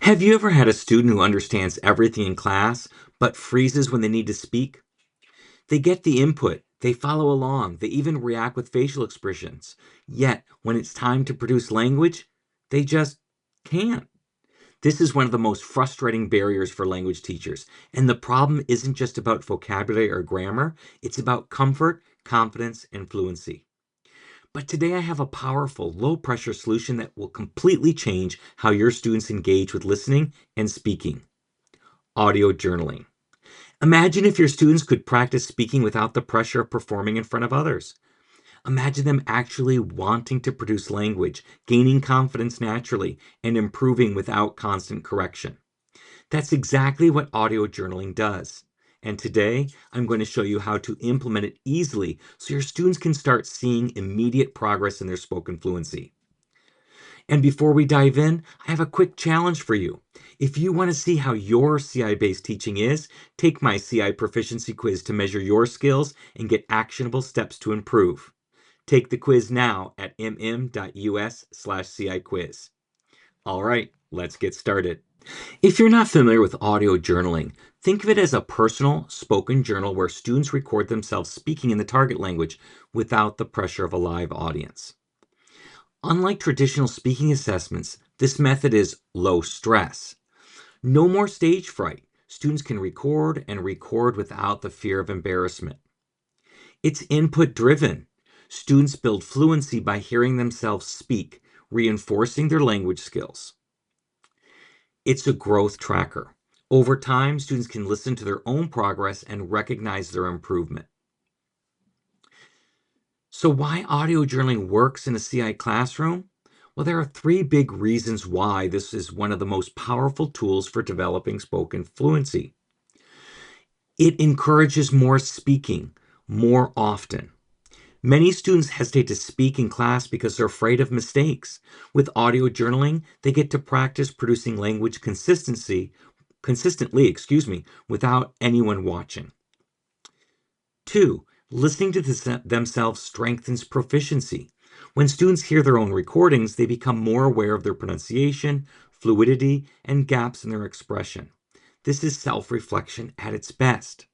Have you ever had a student who understands everything in class but freezes when they need to speak? They get the input, they follow along, they even react with facial expressions. Yet, when it's time to produce language, they just can't. This is one of the most frustrating barriers for language teachers. And the problem isn't just about vocabulary or grammar, it's about comfort, confidence, and fluency. But today I have a powerful, low pressure solution that will completely change how your students engage with listening and speaking: audio journaling. Imagine if your students could practice speaking without the pressure of performing in front of others. Imagine them actually wanting to produce language, gaining confidence naturally, and improving without constant correction. That's exactly what audio journaling does. And today, I'm going to show you how to implement it easily so your students can start seeing immediate progress in their spoken fluency. And before we dive in, I have a quick challenge for you. If you want to see how your CI-based teaching is, take my CI Proficiency quiz to measure your skills and get actionable steps to improve. Take the quiz now at mm.us/CI quiz. All right, let's get started. If you're not familiar with audio journaling, think of it as a personal spoken journal where students record themselves speaking in the target language without the pressure of a live audience. Unlike traditional speaking assessments, this method is low stress. No more stage fright. Students can record and record without the fear of embarrassment. It's input driven. Students build fluency by hearing themselves speak, reinforcing their language skills. It's a growth tracker. Over time, students can listen to their own progress and recognize their improvement. So why audio journaling works in a CI classroom? Well, there are three big reasons why this is one of the most powerful tools for developing spoken fluency. It encourages more speaking more often. Many students hesitate to speak in class because they're afraid of mistakes. With audio journaling, they get to practice producing language consistently, without anyone watching. 2, listening to themselves strengthens proficiency. When students hear their own recordings, they become more aware of their pronunciation, fluidity, and gaps in their expression. This is self-reflection at its best.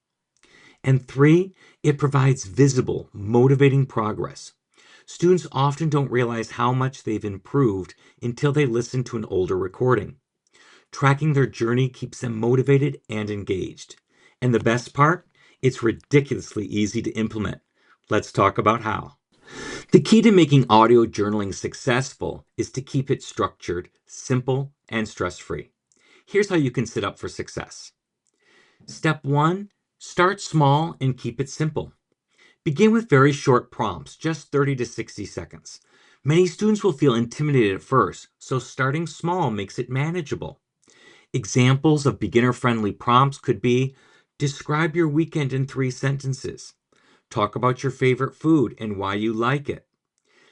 And 3, it provides visible, motivating progress. Students often don't realize how much they've improved until they listen to an older recording. Tracking their journey keeps them motivated and engaged. And the best part? It's ridiculously easy to implement. Let's talk about how. The key to making audio journaling successful is to keep it structured, simple, and stress-free. Here's how you can set up for success. Step 1, start small and keep it simple. Begin with very short prompts, just 30 to 60 seconds. Many students will feel intimidated at first, so starting small makes it manageable. Examples of beginner-friendly prompts could be: describe your weekend in 3 sentences. Talk about your favorite food and why you like it.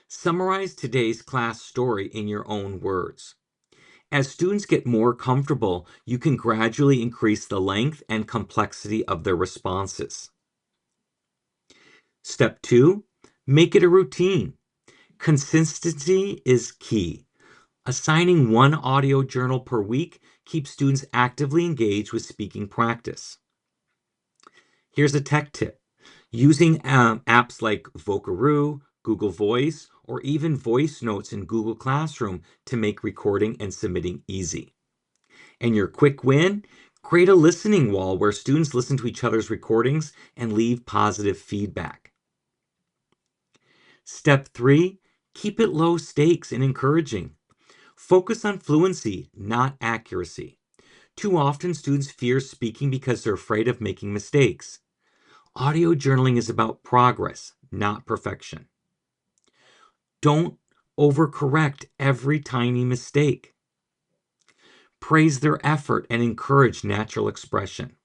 Summarize today's class story in your own words. As students get more comfortable, you can gradually increase the length and complexity of their responses. Step 2, make it a routine. Consistency is key. Assigning one audio journal per week keeps students actively engaged with speaking practice. Here's a tech tip. Using apps like Vocaroo, Google Voice, or even voice notes in Google Classroom to make recording and submitting easy. And your quick win? Create a listening wall where students listen to each other's recordings and leave positive feedback. Step 3, keep it low stakes and encouraging. Focus on fluency, not accuracy. Too often, students fear speaking because they're afraid of making mistakes. Audio journaling is about progress, not perfection. Don't overcorrect every tiny mistake. Praise their effort and encourage natural expression.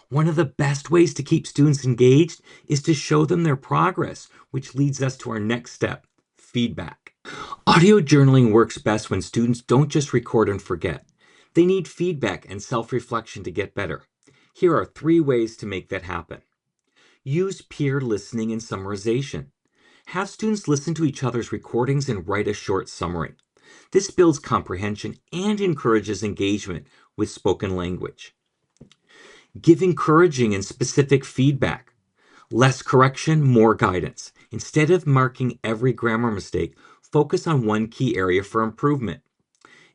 One of the best ways to keep students engaged is to show them their progress, which leads us to our next step: feedback. Audio journaling works best when students don't just record and forget. They need feedback and self-reflection to get better. Here are 3 ways to make that happen. Use peer listening and summarization. Have students listen to each other's recordings and write a short summary. This builds comprehension and encourages engagement with spoken language. Give encouraging and specific feedback. Less correction, more guidance. Instead of marking every grammar mistake, focus on one key area for improvement.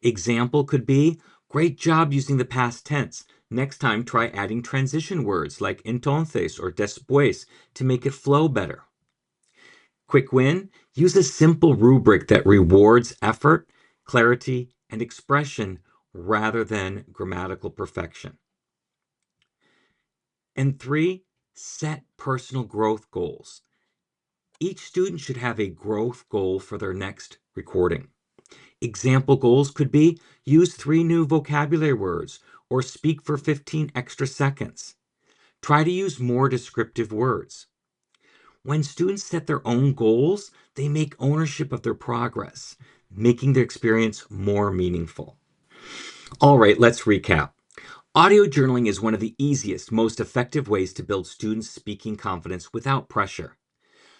Example could be, great job using the past tense. Next time, try adding transition words like entonces or después to make it flow better. Quick win, use a simple rubric that rewards effort, clarity, and expression rather than grammatical perfection. And 3, set personal growth goals. Each student should have a growth goal for their next recording. Example goals could be use 3 new vocabulary words or speak for 15 extra seconds. Try to use more descriptive words. When students set their own goals, they make ownership of their progress, making their experience more meaningful. All right, let's recap. Audio journaling is one of the easiest, most effective ways to build students' speaking confidence without pressure.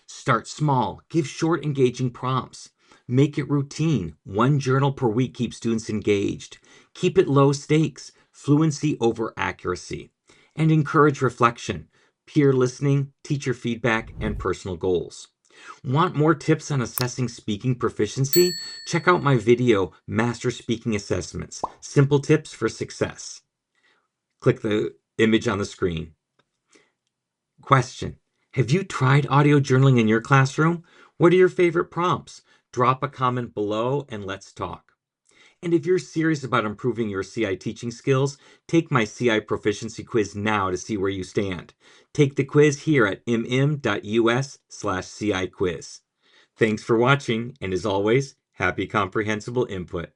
Start small, give short, engaging prompts. Make it routine. 1 journal per week keeps students engaged. Keep it low stakes, fluency over accuracy. And encourage reflection, peer listening, teacher feedback, and personal goals. Want more tips on assessing speaking proficiency? Check out my video, Master Speaking Assessments, Simple Tips for Success. Click the image on the screen. Question: have you tried audio journaling in your classroom? What are your favorite prompts? Drop a comment below and let's talk. And if you're serious about improving your CI teaching skills, take my CI Proficiency quiz now to see where you stand. Take the quiz here at mm.us/CI quiz. Thanks for watching, and as always, happy comprehensible input.